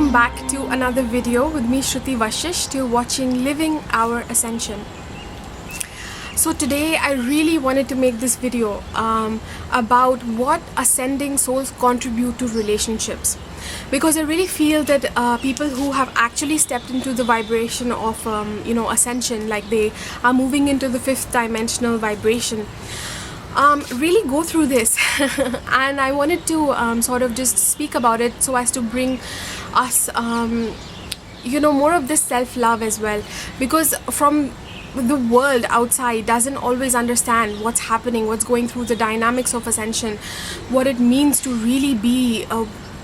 welcome back to another video with me, Shruti Vashish. You're watching Living Our Ascension. So today I really wanted to make this video about what ascending souls contribute to relationships, because I really feel that people who have actually stepped into the vibration of ascension, like they are moving into the fifth dimensional vibration, really go through this and I wanted to sort of just speak about it so as to bring us more of this self-love as well, because from the world outside doesn't always understand what's happening, what's going through the dynamics of ascension, what it means to really be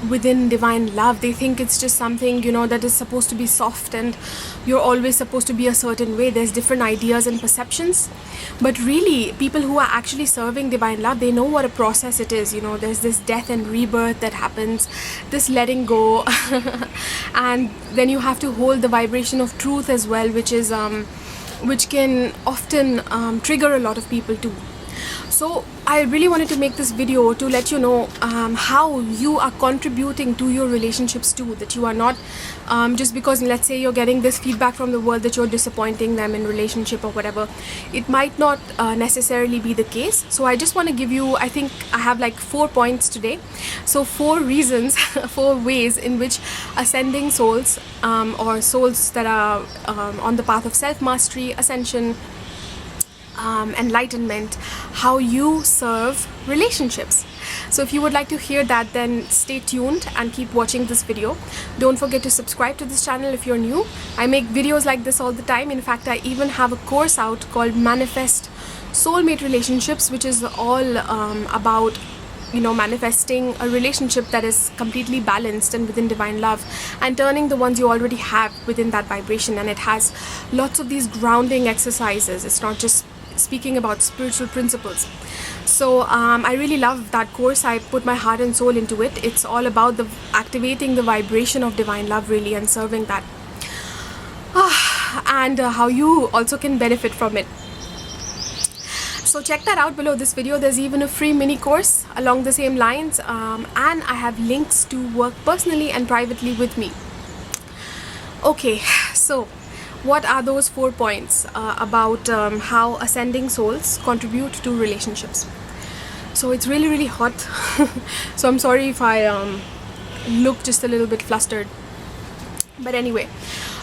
within divine love. They think it's just something that is supposed to be soft and you're always supposed to be a certain way. There's different ideas and perceptions, but really people who are actually serving divine love, they know what a process it is. There's this death and rebirth that happens, this letting go and then you have to hold the vibration of truth as well, which can often trigger a lot of people too. So I really wanted to make this video to let you know how you are contributing to your relationships too, that you are not just because, let's say, you're getting this feedback from the world that you're disappointing them in relationship or whatever. It might not necessarily be the case. So I just want to give you, I think I have like 4 points today. So 4 reasons, 4 ways in which ascending souls or souls that are on the path of self-mastery, ascension, enlightenment, how you serve relationships. So if you would like to hear that, then stay tuned and keep watching this video. Don't forget to subscribe to this channel if you're new. I make videos like this all the time. In fact, I even have a course out called Manifest Soulmate Relationships, which is all about manifesting a relationship that is completely balanced and within divine love, and turning the ones you already have within that vibration. And it has lots of these grounding exercises. It's not just speaking about spiritual principles. So I really love that course. I put my heart and soul into it. It's all about activating the vibration of divine love, really, and serving that, and how you also can benefit from it. So check that out below this video. There's even a free mini course along the same lines, and I have links to work personally and privately with me. Okay, so what are those 4 points about how ascending souls contribute to relationships? So it's really hot so I'm sorry if I look just a little bit flustered, but anyway.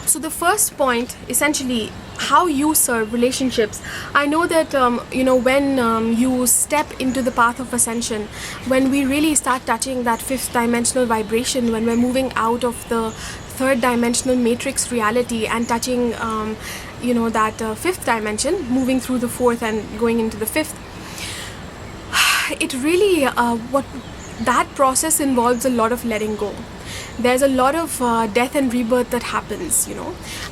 So the first point, essentially, how you serve relationships. I know that when you step into the path of ascension, when we really start touching that fifth dimensional vibration, when we're moving out of the third dimensional matrix reality and touching that fifth dimension, moving through the fourth and going into the fifth, it really what that process involves a lot of letting go. There's a lot of death and rebirth that happens,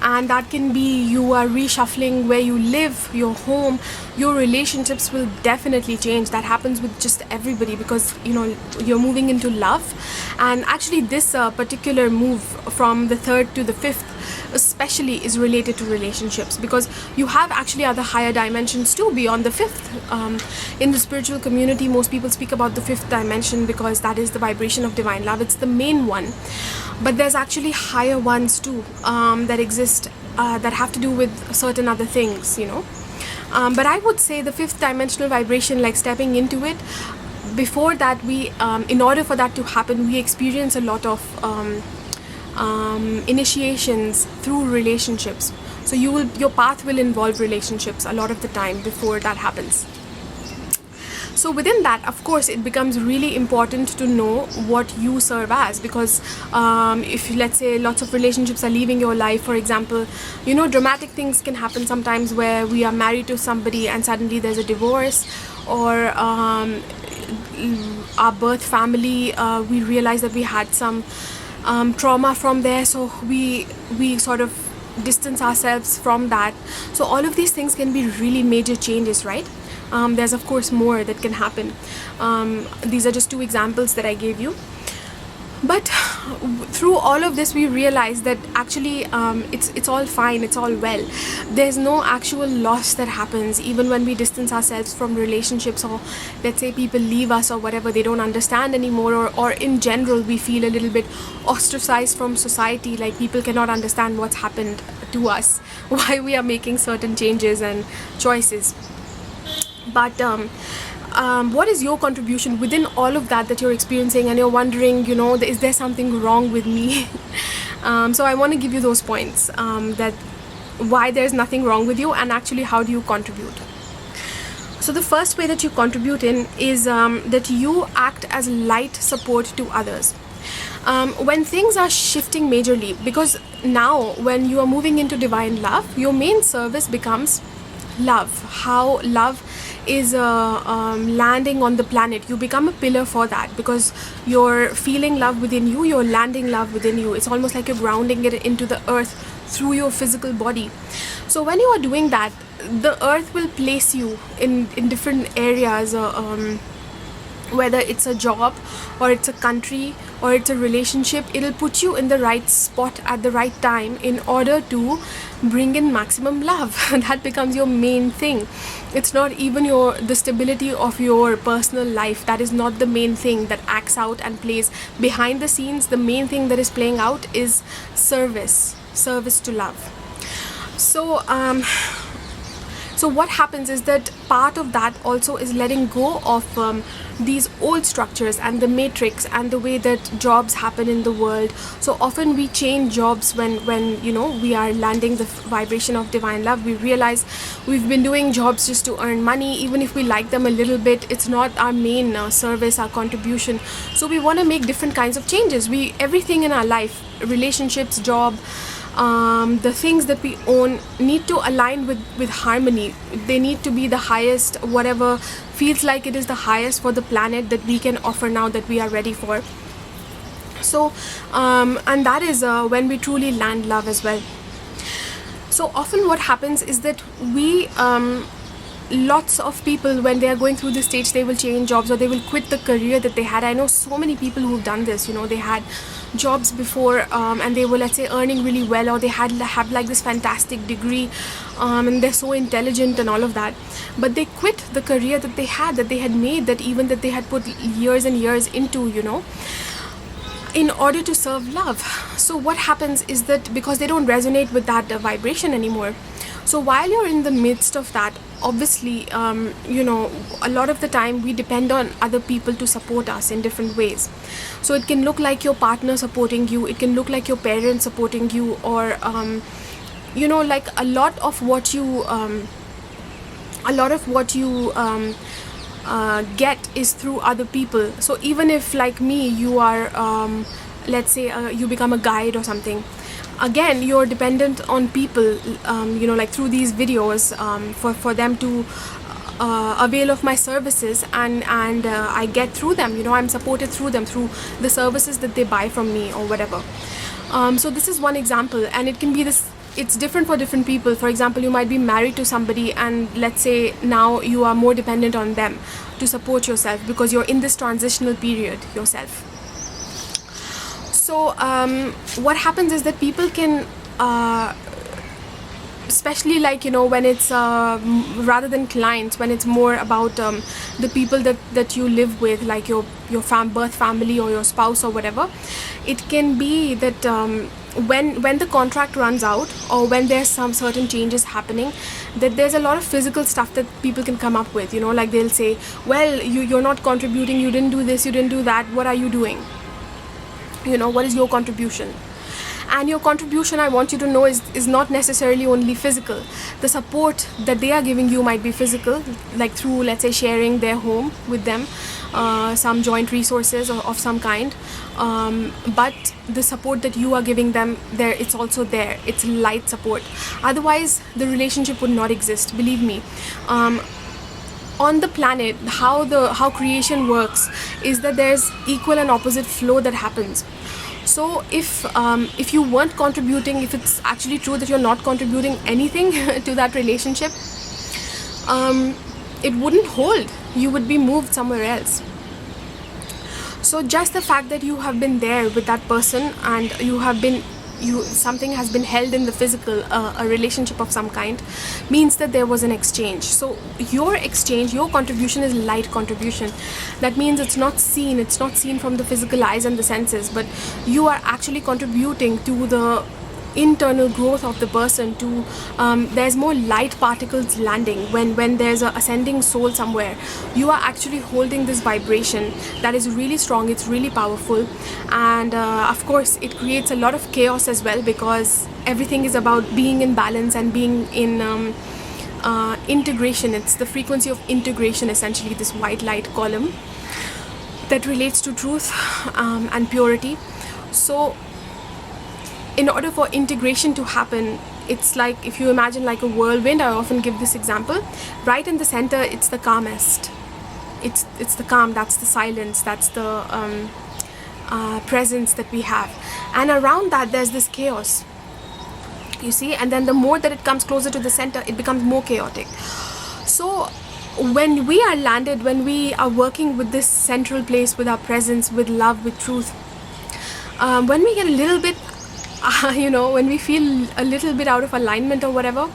and that can be you are reshuffling where you live, your home, your relationships will definitely change. That happens with just everybody, because you're moving into love. And actually this particular move from the third to the fifth especially is related to relationships, because you have actually other higher dimensions too beyond the fifth. In the spiritual community, most people speak about the fifth dimension because that is the vibration of divine love. It's the main one, but there's actually higher ones too that exist that have to do with certain other things, but I would say the fifth dimensional vibration, like stepping into it, before that we in order for that to happen, we experience a lot of initiations through relationships. So your path will involve relationships a lot of the time before that happens. So within that, of course, it becomes really important to know what you serve as, because if, let's say, lots of relationships are leaving your life, for example, dramatic things can happen sometimes where we are married to somebody and suddenly there's a divorce, or our birth family, we realize that we had some trauma from there, so we sort of distance ourselves from that. So all of these things can be really major changes, right? There's of course more that can happen. These are just 2 examples that I gave you. But through all of this we realize that actually it's all fine, it's all well. There's no actual loss that happens even when we distance ourselves from relationships, or let's say people leave us or whatever, they don't understand anymore, or in general we feel a little bit ostracized from society, like people cannot understand what's happened to us, why we are making certain changes and choices. But what is your contribution within all of that you're experiencing, and you're wondering, you know, is there something wrong with me? So I want to give you those points, that why there's nothing wrong with you, and actually how do you contribute. So the first way that you contribute in is that you act as light support to others. When things are shifting majorly, because now when you are moving into divine love, your main service becomes love, how love is landing on the planet. You become a pillar for that, because you're feeling love within you, you're landing love within you. It's almost like you're grounding it into the earth through your physical body. So when you are doing that, the earth will place you in different areas, whether it's a job or it's a country or it's a relationship. It'll put you in the right spot at the right time in order to bring in maximum love. That becomes your main thing. It's not even the stability of your personal life. That is not the main thing that acts out and plays behind the scenes. The main thing that is playing out is service to love. So what happens is that part of that also is letting go of these old structures and the matrix and the way that jobs happen in the world. So often we change jobs when you know, we are landing the vibration of divine love. We realize we've been doing jobs just to earn money. Even if we like them a little bit, it's not our main service, our contribution. So we want to make different kinds of changes. Everything in our life, relationships, job, the things that we own need to align with harmony. They need to be the highest, whatever feels like it is the highest for the planet that we can offer now, that we are ready for. So and that is when we truly land love as well. So often what happens is that we lots of people, when they are going through this stage, they will change jobs or they will quit the career that they had. I know so many people who've done this. You know, they had jobs before and they were, let's say, earning really well, or they have like this fantastic degree and they're so intelligent and all of that, but they quit the career that they had made, that even that they had put years and years into, you know, in order to serve love. So what happens is that because they don't resonate with that vibration anymore, so while you're in the midst of that, obviously you know, a lot of the time we depend on other people to support us in different ways. So it can look like your partner supporting you, it can look like your parents supporting you, or you know, like a lot of what you get is through other people. So even if, like me, you are let's say you become a guide or something, again you're dependent on people, you know, like through these videos, for them to avail of my services, and I get through them, you know, I'm supported through them, through the services that they buy from me or whatever. So this is one example, and it can be this, it's different for different people. For example, you might be married to somebody, and let's say now you are more dependent on them to support yourself because you're in this transitional period yourself. So what happens is that people can especially, like, you know, when it's rather than clients, when it's more about the people that you live with, like your birth family or your spouse or whatever, it can be that when the contract runs out, or when there's some certain changes happening, that there's a lot of physical stuff that people can come up with, you know, like they'll say, well, you're not contributing, you didn't do this, you didn't do that, what are you doing? You know, what is your contribution? And your contribution, I want you to know, is not necessarily only physical. The support that they are giving you might be physical, like through, let's say, sharing their home with them, some joint resources of some kind, but the support that you are giving them, there, it's also there, it's light support. Otherwise the relationship would not exist, believe me. On the planet, how creation works is that there's equal and opposite flow that happens. So if you weren't contributing, if it's actually true that you're not contributing anything to that relationship, it wouldn't hold. You would be moved somewhere else. So just the fact that you have been there with that person, and something has been held in the physical, a relationship of some kind, means that there was an exchange. So your exchange, your contribution is light contribution. That means it's not seen from the physical eyes and the senses, but you are actually contributing to the internal growth of the person. To there's more light particles landing when there's a ascending soul somewhere. You are actually holding this vibration that is really strong, it's really powerful, and of course it creates a lot of chaos as well, because everything is about being in balance and being in integration. It's the frequency of integration, essentially, this white light column that relates to truth and purity. So in order for integration to happen, it's like, if you imagine like a whirlwind, I often give this example, right in the center it's the calmest, it's the calm, that's the silence, that's the presence that we have, and around that there's this chaos, you see, and then the more that it comes closer to the center, it becomes more chaotic. So when we are landed, when we are working with this central place, with our presence, with love, with truth, when we get a little bit when we feel a little bit out of alignment or whatever,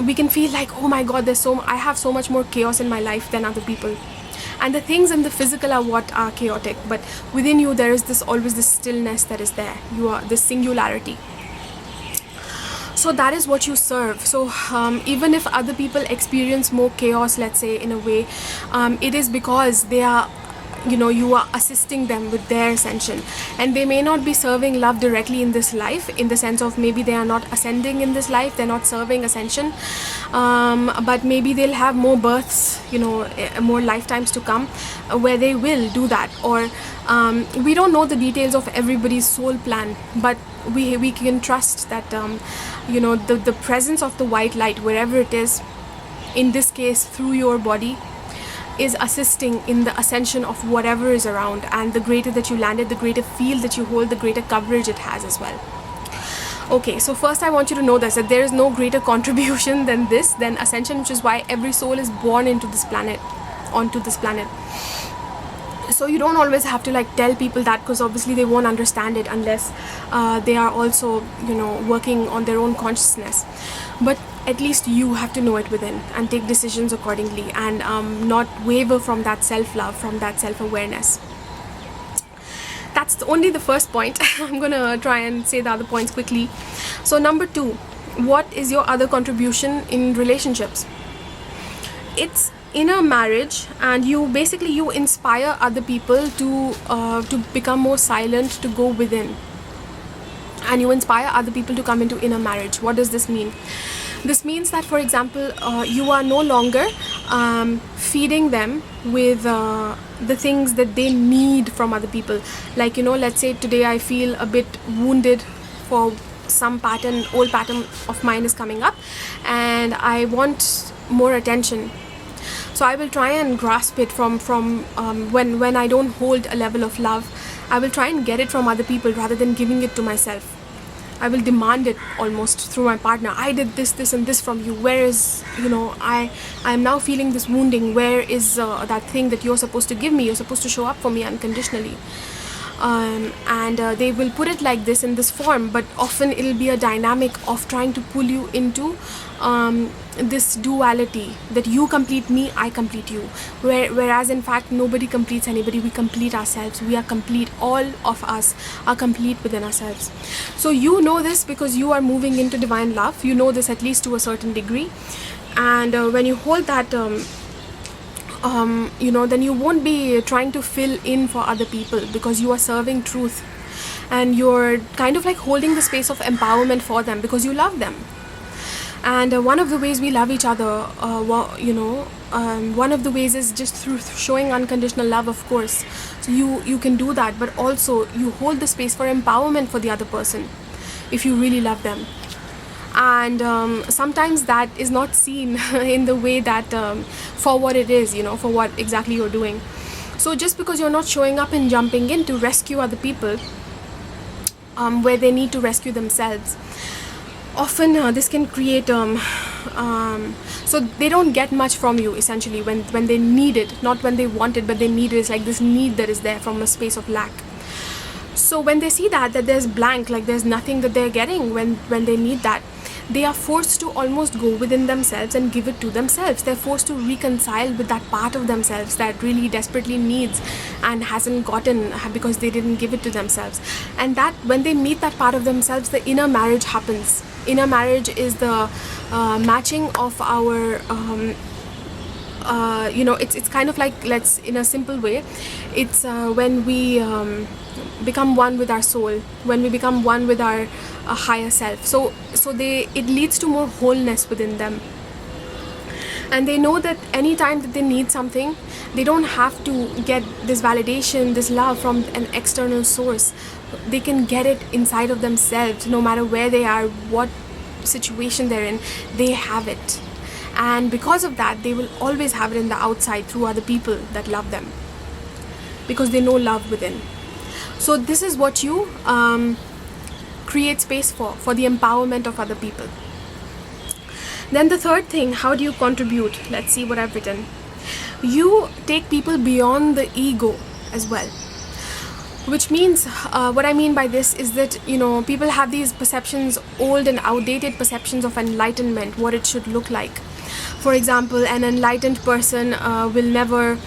we can feel like, oh my god, I have so much more chaos in my life than other people, and the things in the physical are what are chaotic, but within you there is always this stillness that is there. You are this singularity. So that is what you serve. So even if other people experience more chaos, let's say, in a way, it is because they are, you are assisting them with their ascension, and they may not be serving love directly in this life, in the sense of maybe they are not ascending in this life, they're not serving ascension, but maybe they'll have more births, more lifetimes to come where they will do that. Or we don't know the details of everybody's soul plan, but we can trust that the presence of the white light, wherever it is, in this case through your body, is assisting in the ascension of whatever is around. And the greater that you landed, the greater field that you hold, the greater coverage it has as well. Okay, so first I want you to know this, that there is no greater contribution than ascension, which is why every soul is born onto this planet. So you don't always have to tell people that, because obviously they won't understand it unless they are also working on their own consciousness. But at least you have to know it within and take decisions accordingly, and not waver from that self-love, from that self-awareness. That's only the first point. I'm gonna try and say the other points quickly. So number 2, what is your other contribution in relationships? It's in a marriage, and you inspire other people to become more silent, to go within, and you inspire other people to come into inner marriage. What does this mean? This means that, for example, you are no longer feeding them with the things that they need from other people. Let's say today I feel a bit wounded for some old pattern of mine is coming up, and I want more attention. So I will try and grasp it from when I don't hold a level of love, I will try and get it from other people rather than giving it to myself. I will demand it almost through my partner. I did this and this from you. Where is, I am now feeling this wounding. Where is that thing that you're supposed to give me? You're supposed to show up for me unconditionally. And they will put it like this, in this form, but often it'll be a dynamic of trying to pull you into this duality, that you complete me, I complete you, whereas in fact nobody completes anybody. We complete ourselves. We are complete. All of us are complete within ourselves. So you know this because you are moving into divine love. You know this at least to a certain degree, and when you hold that then you won't be trying to fill in for other people, because you are serving truth, and you're kind of holding the space of empowerment for them because you love them. And one of the ways we love each other, one of the ways is just through showing unconditional love, of course. So you can do that, but also you hold the space for empowerment for the other person if you really love them. And sometimes that is not seen in the way that for what it is, for what exactly you're doing. So just because you're not showing up and jumping in to rescue other people where they need to rescue themselves, often this can create so they don't get much from you essentially when they need it, not when they want it, but they need it. It's like this need that is there from a space of lack. So when they see that there's blank, like there's nothing that they're getting when they need that, they are forced to almost go within themselves and give it to themselves. They're forced to reconcile with that part of themselves that really desperately needs and hasn't gotten because they didn't give it to themselves. And that when they meet that part of themselves, the inner marriage happens. Inner marriage is the matching of our it's kind of like, let's, in a simple way, it's when we become one with our soul, when we become one with our higher self. So it leads to more wholeness within them, and they know that anytime that they need something, they don't have to get this validation, this love from an external source. They can get it inside of themselves. No matter where they are, what situation they're in, they have it. And because of that, they will always have it in the outside through other people that love them, because they know love within. So this is what you create space for the empowerment of other people. Then the third thing, how do you contribute? Let's see what I've written. You take people beyond the ego as well. Which means, what I mean by this is that, people have these perceptions, old and outdated perceptions of enlightenment, what it should look like. For example, an enlightened person will never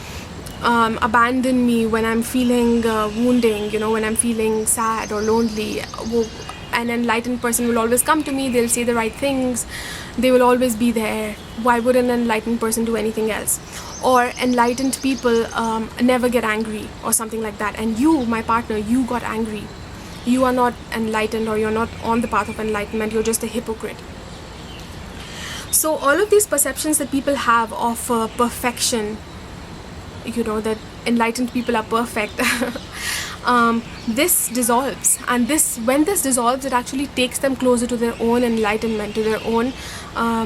abandon me when I'm feeling wounding, when I'm feeling sad or lonely. An enlightened person will always come to me, they'll say the right things, they will always be there. Why would an enlightened person do anything else? Or enlightened people never get angry or something like that. And you, my partner, you got angry. You are not enlightened, or you're not on the path of enlightenment, you're just a hypocrite. So all of these perceptions that people have of perfection, that enlightened people are perfect, this dissolves. And when this dissolves, it actually takes them closer to their own enlightenment, to their own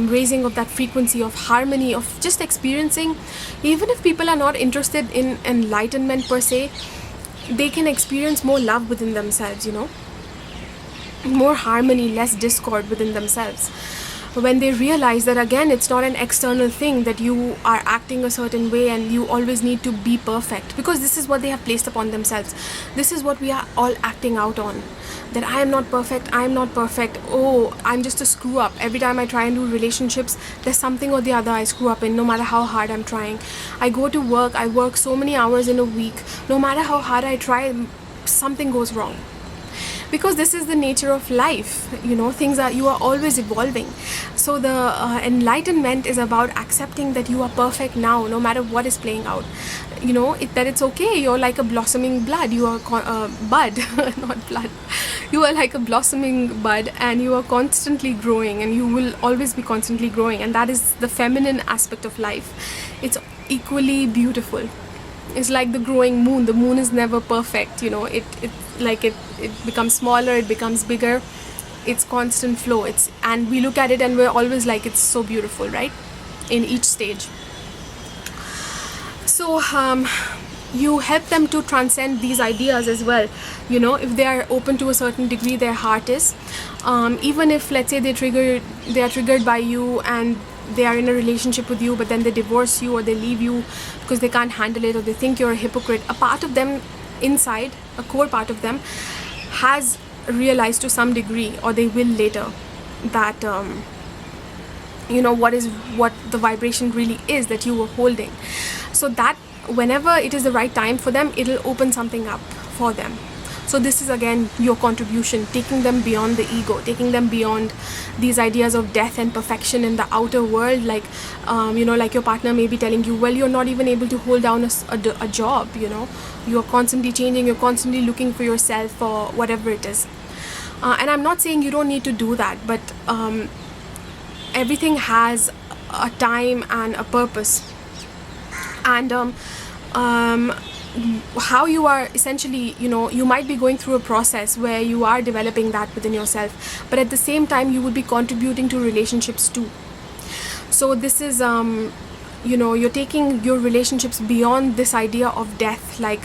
raising of that frequency of harmony, of just experiencing. Even if people are not interested in enlightenment per se, they can experience more love within themselves, more harmony, less discord within themselves. When they realize that, again, it's not an external thing, that you are acting a certain way and you always need to be perfect, because this is what they have placed upon themselves. This is what we are all acting out on, that I am not perfect, oh, I'm just a screw up. Every time I try and do relationships, there's something or the other I screw up in, no matter how hard I'm trying. I go to work, I work so many hours in a week, no matter how hard I try, something goes wrong. Because this is the nature of life, you are always evolving. So the enlightenment is about accepting that you are perfect now, no matter what is playing out. That it's okay. You're like a blossoming bud. You are bud, not blood. You are like a blossoming bud, and you are constantly growing, and you will always be constantly growing. And that is the feminine aspect of life. It's equally beautiful. It's like the growing moon. The moon is never perfect, it becomes smaller, it becomes bigger. It's constant flow. And we look at it and we're always like, it's so beautiful, right? In each stage. So you help them to transcend these ideas as well. If they are open to a certain degree, their heart is, even if, let's say, they are triggered by you and they are in a relationship with you, but then they divorce you or they leave you because they can't handle it, or they think you're a hypocrite. A part of them inside, a core part of them, has realized to some degree, or they will later, that what the vibration really is that you were holding. So that whenever it is the right time for them, it'll open something up for them. So this is again your contribution, taking them beyond the ego, taking them beyond these ideas of death and perfection in the outer world. Like like your partner may be telling you, well, you're not even able to hold down a job, you're constantly changing, you're constantly looking for yourself or whatever it is. And I'm not saying you don't need to do that, but everything has a time and a purpose. And how you are essentially, you might be going through a process where you are developing that within yourself, but at the same time you would be contributing to relationships too. So this is you're taking your relationships beyond this idea of death. Like,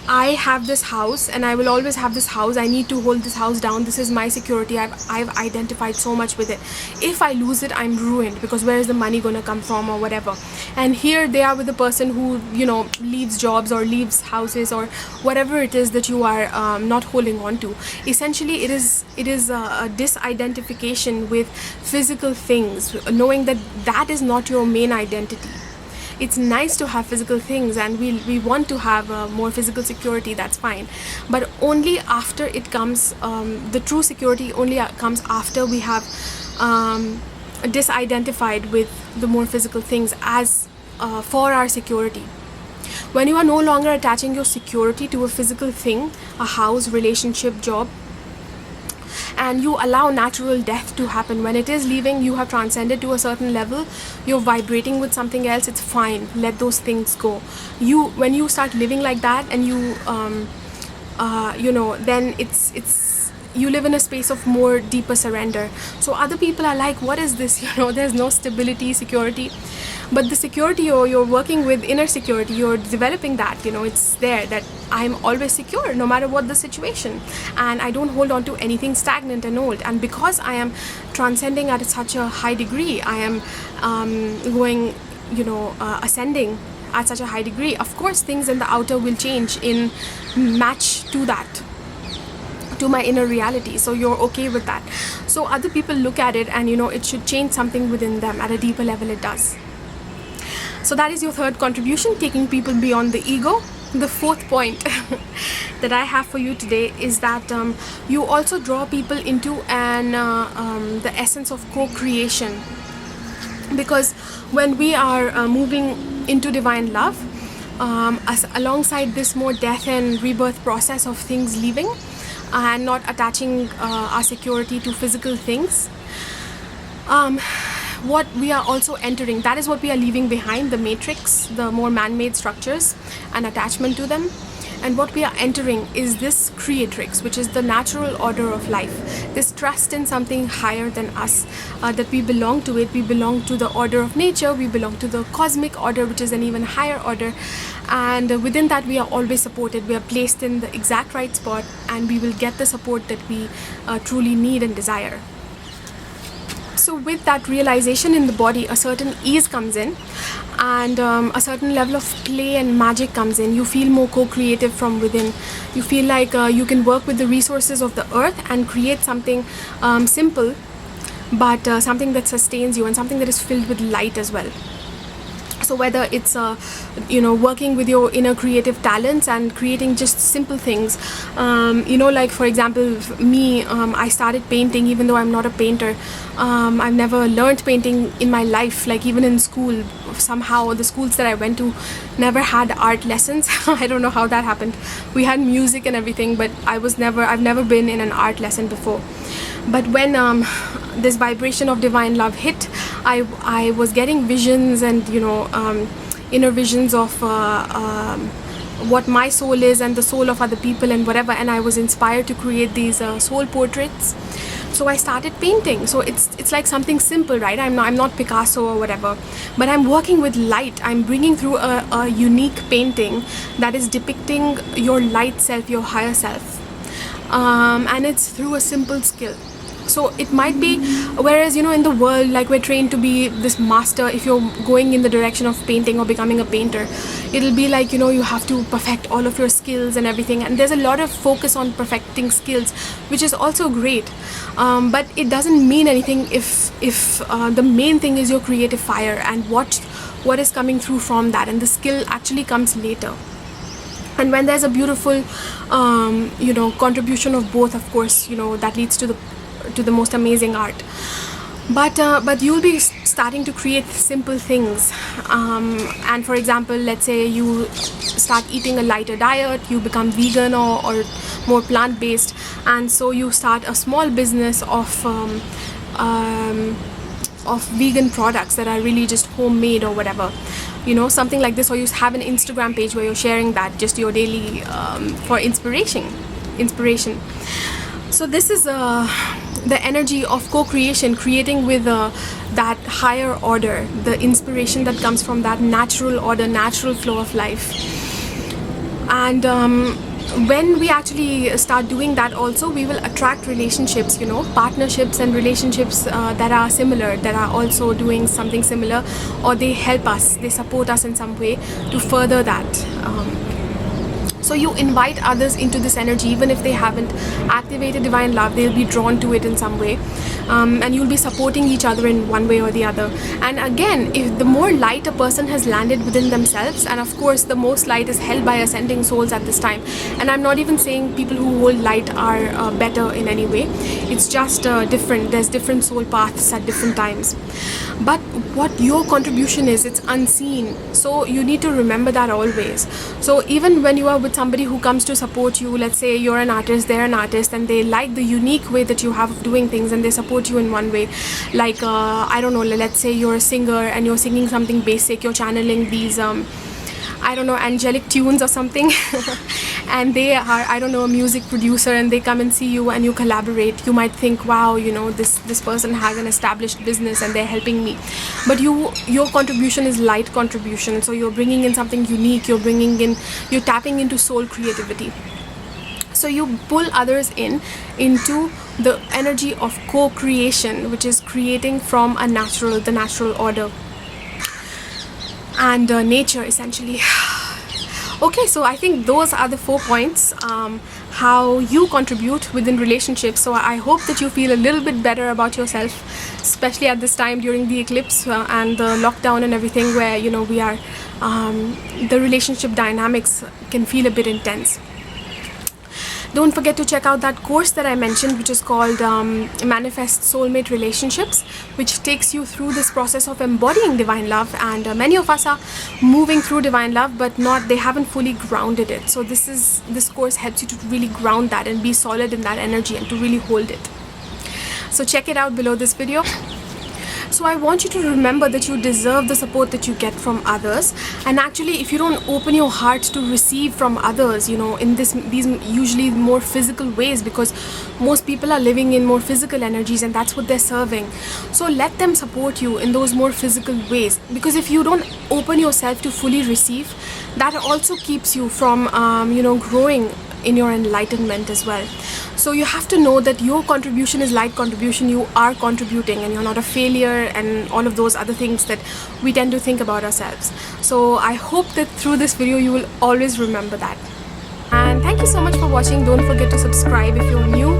I have this house and I will always have this house. I need to hold this house down. This is my security. I've identified so much with it. If I lose it, I'm ruined, because where is the money gonna come from or whatever. And here they are with the person who, you know, leaves jobs or leaves houses or whatever it is that you are not holding on to. Essentially, it is a disidentification with physical things, knowing that that is not your main identity. It's nice to have physical things, and we want to have more physical security, that's fine, but only after it comes, the true security only comes after we have disidentified with the more physical things as for our security. When you are no longer attaching your security to a physical thing, a house, relationship, job, and you allow natural death to happen. When it is leaving, you have transcended to a certain level, you're vibrating with something else, it's fine, let those things go. When you start living like that, and you you know, then it's you live in a space of more deeper surrender. So other people are like, what is this, you know, there's no stability, security. But the security you're working with, inner security, you're developing that, you know, it's there, that I'm always secure no matter what the situation, and I don't hold on to anything stagnant and old. And because I am transcending at such a high degree, I am going, you know, ascending at such a high degree, of course things in the outer will change in match to that, to my inner reality. So you're okay with that. So other people look at it and, you know, it should change something within them. At a deeper level it does. So that is your third contribution, taking people beyond the ego. The fourth point that I have for you today is that you also draw people into the essence of co-creation. Because when we are moving into divine love, alongside this more death and rebirth process of things leaving, and not attaching our security to physical things, what we are also entering, that is what we are leaving behind, the matrix, the more man-made structures and attachment to them. And what we are entering is this creatrix, which is the natural order of life, this trust in something higher than us, that we belong to it, we belong to the order of nature, we belong to the cosmic order, which is an even higher order. And within that we are always supported, we are placed in the exact right spot, and we will get the support that we truly need and desire. So with that realization in the body, a certain ease comes in, and a certain level of play and magic comes in. You feel more co-creative from within. You feel like you can work with the resources of the earth and create something simple, but something that sustains you, and something that is filled with light as well. So whether it's you know, working with your inner creative talents and creating just simple things, you know, like for example me, I started painting even though I'm not a painter. I've never learned painting in my life, like even in school. Somehow the schools that I went to never had art lessons. I don't know how that happened. We had music and everything, but I've never been in an art lesson before. But when this vibration of divine love hit, I was getting visions and, you know, inner visions of what my soul is and the soul of other people and whatever, and I was inspired to create these soul portraits. So I started painting. So it's like something simple, right? I'm not Picasso or whatever, but I'm working with light. I'm bringing through a unique painting that is depicting your light self, your higher self, and it's through a simple skill. So it might be, whereas, you know, in the world, like, we're trained to be this master. If you're going in the direction of painting or becoming a painter, it'll be like, you know, you have to perfect all of your skills and everything, and there's a lot of focus on perfecting skills, which is also great, but it doesn't mean anything if the main thing is your creative fire and what is coming through from that, and the skill actually comes later. And when there's a beautiful you know, contribution of both, of course, you know, that leads to the most amazing art. But you'll be starting to create simple things, and for example, let's say you start eating a lighter diet, you become vegan or more plant-based, and so you start a small business of vegan products that are really just homemade or whatever, you know, something like this. Or you have an Instagram page where you're sharing that, just your daily for inspiration. So this is the energy of co-creation, creating with that higher order, the inspiration that comes from that natural order, natural flow of life. And when we actually start doing that also, we will attract relationships, you know, partnerships and relationships that are similar, that are also doing something similar, or they help us, they support us in some way to further that. So you invite others into this energy. Even if they haven't activated divine love, they'll be drawn to it in some way, and you'll be supporting each other in one way or the other. And again, if the more light a person has landed within themselves, and of course the most light is held by ascending souls at this time, and I'm not even saying people who hold light are better in any way, it's just different. There's different soul paths at different times. But what your contribution is, it's unseen, so you need to remember that always. So even when you are with somebody who comes to support you, let's say you're an artist, they're an artist, and they like the unique way that you have of doing things, and they support you in one way, like I don't know, let's say you're a singer and you're singing something basic, you're channeling these I don't know, angelic tunes or something and they are, I don't know, a music producer, and they come and see you and you collaborate. You might think, wow, you know, this person has an established business and they're helping me. But your contribution is light contribution, so you're bringing in something unique, you're tapping into soul creativity. So you pull others into the energy of co-creation, which is creating from the natural order and nature, essentially. Okay, so I think those are the 4 points, how you contribute within relationships. So I hope that you feel a little bit better about yourself, especially at this time during the eclipse and the lockdown and everything, where, you know, we are the relationship dynamics can feel a bit intense. Don't forget to check out that course that I mentioned, which is called Manifest Soulmate Relationships, which takes you through this process of embodying divine love. And many of us are moving through divine love, but they haven't fully grounded it. So this course helps you to really ground that and be solid in that energy and to really hold it. So check it out below this video. So I want you to remember that you deserve the support that you get from others. And actually, if you don't open your heart to receive from others, you know, in these usually more physical ways, because most people are living in more physical energies and that's what they're serving. So let them support you in those more physical ways, because if you don't open yourself to fully receive, that also keeps you from, you know, growing in your enlightenment as well. So you have to know that your contribution is light contribution. You are contributing and you're not a failure and all of those other things that we tend to think about ourselves. So I hope that through this video you will always remember that. And thank you so much for watching. Don't forget to subscribe if you're new.